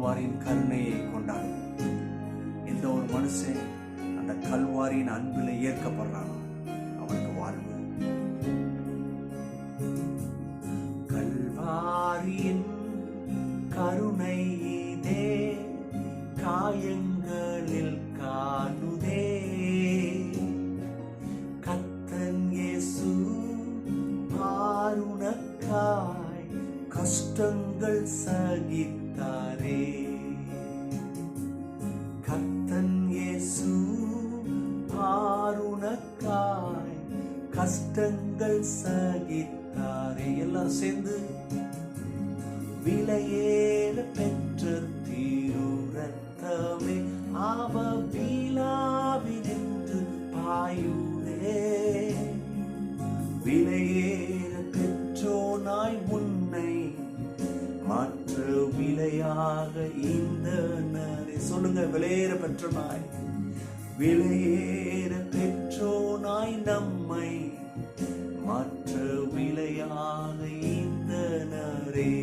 கல்வாரியின் கருணையை கொண்டாடு. எந்த ஒரு மனுஷன் அந்த கல்வாரியின் அன்பில் ஏற்கப்படுறானோ அவனுக்கு வாழ்வு. கல்வாரியின் கருணை இதே காயங்களில் காணுதே. கர்த்தன் இயேசு பாருணக்காய் கஷ்டங்கள் சகித்தாரே. கர்த்தன் இயேசு பாருணக்காய் கஷ்டங்கள் சகித்தாரே. எல்லாம் சேர்ந்து விலையேற பெற்ற தீருரத்தமே அவ விழாவினின்று பாயுதே. விலையேற பெற்றோனாய் உன்னை மாற்ற விலையாக இந்த நரே. சொல்லுங்க, விலையேற பெற்றோனாய், விலையேற பெற்றோனாய் நம்மை மாற்ற விலையாக இந்த நரே.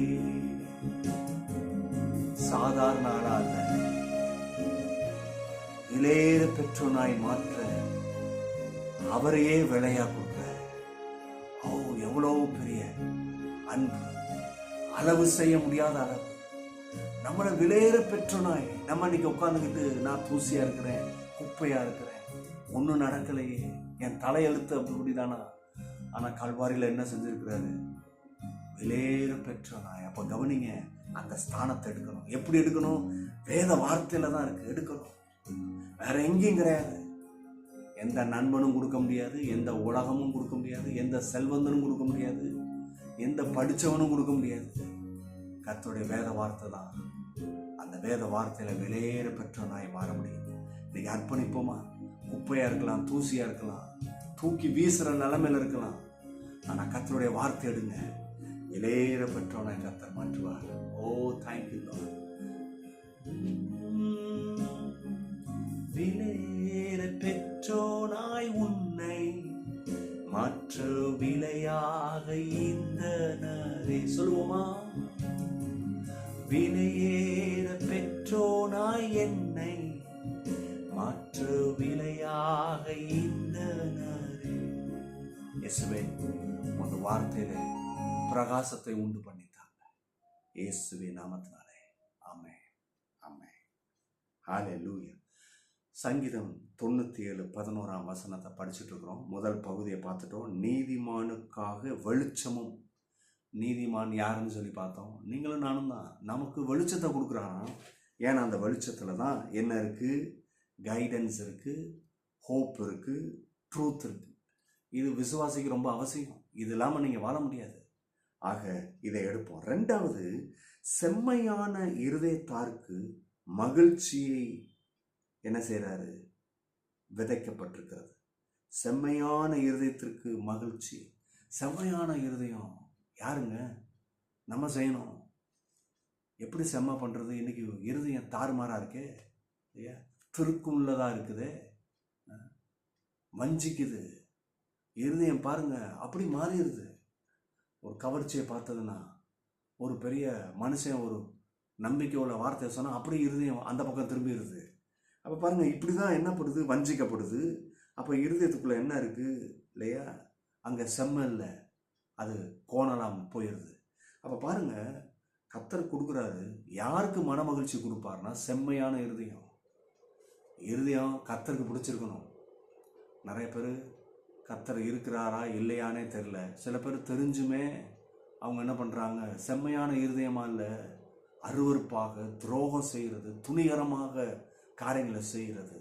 சாதாரண ஆளா அல்ல, விலையேற பெற்றோனாய் மாற்ற அவரையே விலையா கொடுக்க. ஓ, எவ்வளவு பெரிய அன்பு, அளவு செய்ய முடியாத அளவு. நம்மளை விலையேற பெற்றோனாய் நம்ம இன்னைக்கு உட்காந்துக்கிட்டு நான் தூசியா இருக்கிறேன், குப்பையா இருக்கிறேன், ஒன்றும் நடக்கலையே, என் தலையெழுத்து அப்படிதானா. ஆனா கல்வாரியில என்ன செஞ்சிருக்கிறாரு? விலையேற பெற்றோனாய். அப்ப கவனிங்க, அந்த ஸ்தானத்தை எடுக்கணும். எப்படி எடுக்கணும்? வேத வார்த்தையில தான் இருக்கு, எடுக்கணும். வேற எங்கேயும் கிடையாது. எந்த நண்பனும் கொடுக்க முடியாது, எந்த உலகமும் கொடுக்க முடியாது, எந்த செல்வந்தனும் கொடுக்க முடியாது, எந்த படிச்சவனும் கொடுக்க முடியாது. கர்த்தருடைய வேத வார்த்தை தான். அந்த வேத வார்த்தையில விலையேற பெற்றோனாய் மாற முடியும். இன்னைக்கு அர்ப்பணிப்போமா? குப்பையா இருக்கலாம், தூசியா இருக்கலாம், தூக்கி வீசுற நிலைமையில இருக்கலாம். ஆனா கர்த்தருடைய வார்த்தை எடுங்க, விலையேற பெற்றோனாய் கர்த்தர் மாற்றுவார். ஓ, தேங்க்யூ லார்ட். விலையேற பெற்றோனாய் உன்னை மாற்ற விலையாக இந்த நரே. சொல்லுவோமா? விலையேற பெற்றோனாய் என்னை மாற்ற விலையாக இந்த நரே. இயேசுவே, உங்க வார்த்தையில பிரகாசத்தை உண்டு பண்ணித்தாங்க. இயேசுவே நாமத்தினாலே ஆமென், ஆமென், ஹல்லேலூயா. சங்கீதம் 97:11 படிச்சுட்டு இருக்கிறோம். முதல் பகுதியை பார்த்துட்டோம். நீதிமானுக்காக வெளிச்சமும். நீதிமான் யாருன்னு சொல்லி பார்த்தோம். நீங்களும் நானும் தான். நமக்கு வெளிச்சத்தை கொடுக்குறான். ஏன்னா அந்த வெளிச்சத்துல தான் என்ன இருக்கு? கைடன்ஸ் இருக்கு, ஹோப் இருக்கு, ட்ரூத் இருக்கு. இது விசுவாசிக்கு ரொம்ப அவசியம். இது இல்லாம நீங்க வாழ முடியாது. ஆக இதை எடுப்போம். ரெண்டாவது, செம்மையான இருதயத்தாருக்கு மகிழ்ச்சியை என்ன செய்யறாரு? விதைக்கப்பட்டிருக்கிறது. செம்மையான இருதயத்திற்கு மகிழ்ச்சி. செம்மையான இருதயம் யாருங்க? நம்ம செய்யணும். எப்படி செம்மை பண்றது? இன்னைக்கு இருதயம் தாறுமாறா இருக்கே, திருக்குள்ளதா இருக்குது, வஞ்சிக்குது. இருதயம் பாருங்க அப்படி மாறிடுது. ஒரு கவர்ச்சியை பார்த்ததுன்னா, ஒரு பெரிய மனுஷன் ஒரு நம்பிக்கை உள்ள வார்த்தையை சொன்னா அப்படி இருதயம் அந்த பக்கம் திரும்பிடுது. அப்ப பாருங்க, இப்படிதான் என்ன படுது? வஞ்சிக்கப்படுது. அப்ப இருதயத்துக்குள்ள என்ன இருக்கு இல்லையா? அங்க செம்ம இல்லை, அது கோணலாம் போயிடுது. அப்ப பாருங்க, கர்த்தர் கொடுக்குறாரு. யாருக்கு மன மகிழ்ச்சி கொடுப்பாருன்னா, செம்மையான இருதயம். இருதயம் கர்த்தருக்கு பிடிச்சிருக்கணும். நிறைய பேர் கர்த்தர் இருக்கிறாரா இல்லையானே தெரியல. சில பேர் தெரிஞ்சுமே அவங்க என்ன பண்றாங்க? செம்மையான இருதயமா இல்லை, அருவருப்பாக துரோகம் செய்கிறது, துணிகரமாக காரியங்களை செய்கிறது.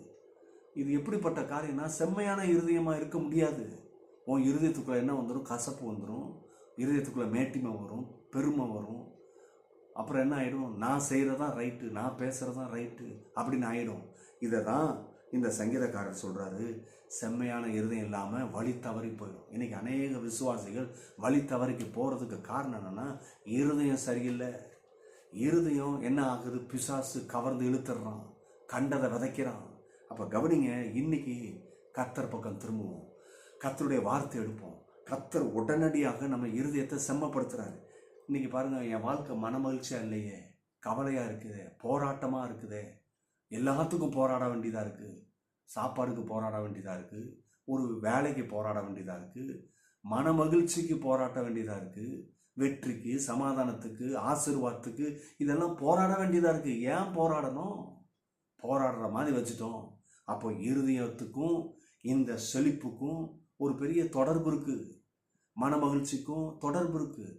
இது எப்படிப்பட்ட காரியம்னா, செம்மையான இருதயமா இருக்க முடியாது. உன் இருதயத்துக்குள்ள என்ன வந்துடும்? கசப்பு வந்துடும். இருதயத்துக்குள்ள மேட்டிமை வரும், பெருமை வரும். அப்புறம் என்ன ஆயிடும்? நான் செய்யறதான் ரைட்டு, நான் பேசுறதான் ரைட்டு அப்படின்னு ஆயிடும். இதை தான் இந்த சங்கீதக்காரர் சொல்றாரு. செம்மையான இருதயம் இல்லாம வழி தவறி போயிடும். இன்னைக்கு அநேக விசுவாசிகள் வழி தவறிக்கு போறதுக்கு காரணம் என்னன்னா, இருதயம் சரியில்லை. இருதயம் என்ன ஆகுது? பிசாசு கவர்ந்து இழுத்துறான், கண்டதை விதைக்கிறான். அப்ப கவனிங்க, இன்னைக்கு கர்த்தர் பக்கம் திரும்புவோம், கர்த்தருடைய வார்த்தை எடுப்போம். கர்த்தர் உடனடியாக நம்ம இருதயத்தை செம்மப்படுத்துறாரு. இன்னைக்கு பாருங்க, என் வாழ்க்கை மன மகிழ்ச்சியா இல்லையே, கவலையாக இருக்குதே, போராட்டமாக இருக்குதே, எல்லாத்துக்கும் போராட வேண்டியதாக இருக்குது. சாப்பாடுக்கு போராட வேண்டியதாக இருக்குது, ஒரு வேலைக்கு போராட வேண்டியதாக இருக்குது, மன மகிழ்ச்சிக்கு போராட்ட வேண்டியதாக இருக்குது, வெற்றிக்கு, சமாதானத்துக்கு, ஆசீர்வாதத்துக்கு, இதெல்லாம் போராட வேண்டியதாக இருக்குது. ஏன் போராடணும்? போராடுற மாதிரி வச்சுட்டோம். அப்போ இருதயத்துக்கும் இந்த செழிப்புக்கும் ஒரு பெரிய தொடர்பு இருக்குது. மன மகிழ்ச்சிக்கும் தொடர்பு இருக்குது.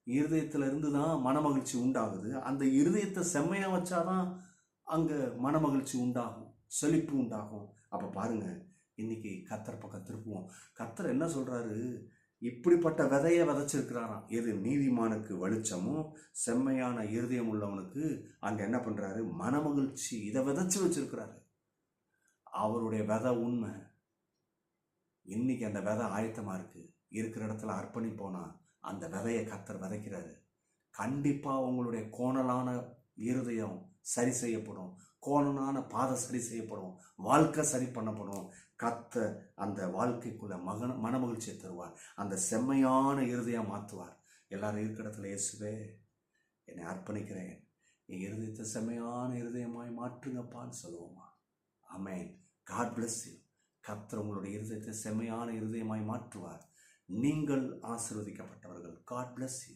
இருதயத்தில் இருந்து தான் மன மகிழ்ச்சி உண்டாகுது. அந்த இருதயத்தை செம்மையாக வச்சாதான் அங்கே மன மகிழ்ச்சி உண்டாகும், செழிப்பு உண்டாகும். அப்போ பாருங்க, இன்னைக்கு கர்த்தர் பக்கம் திருப்புவோம். கர்த்தர் என்ன சொல்றாரு? இப்படிப்பட்ட விதையை விதைச்சிருக்கிறாராம். எது? நீதிமானுக்கு வெளிச்சமும் செம்மையான இருதயம் உள்ளவனுக்கு அங்க என்ன பண்றாரு? மனமகிழ்ச்சி. இதை விதைச்சு வச்சிருக்கிறாரு. அவருடைய விதை உண்மை. இன்னைக்கு அந்த விதை ஆயத்தமா இருக்கு. இருக்கிற இடத்துல அர்ப்பணிப்போனா அந்த விதையை கர்த்தர் விதைக்கிறாரு. கண்டிப்பா உங்களுடைய கோணலான இருதயம் சரி செய்யப்படும், கோணலான பாதை சரி செய்யப்படும், வாழ்க்கை சரி பண்ணப்படும். கர்த்தர் அந்த வாழ்க்கைக்குள்ள மனமகிழ்ச்சியை தருவார். அந்த செம்மையான இருதயம் மாற்றுவார். எல்லாரும் இருக்கிற இடத்துல, இயேசுவே என்னை அர்ப்பணிக்கிறேன், என் இருதயத்தை செம்மையான இருதயமாய் மாற்றுங்கப்பான்னு சொல்லுவோமா? ஆமென். God bless you. கர்த்தர் உங்களுடைய இருதயத்தை செம்மையான இருதயமாய் மாற்றுவார். நீங்கள் ஆசீர்வதிக்கப்பட்டவர்கள். God bless you.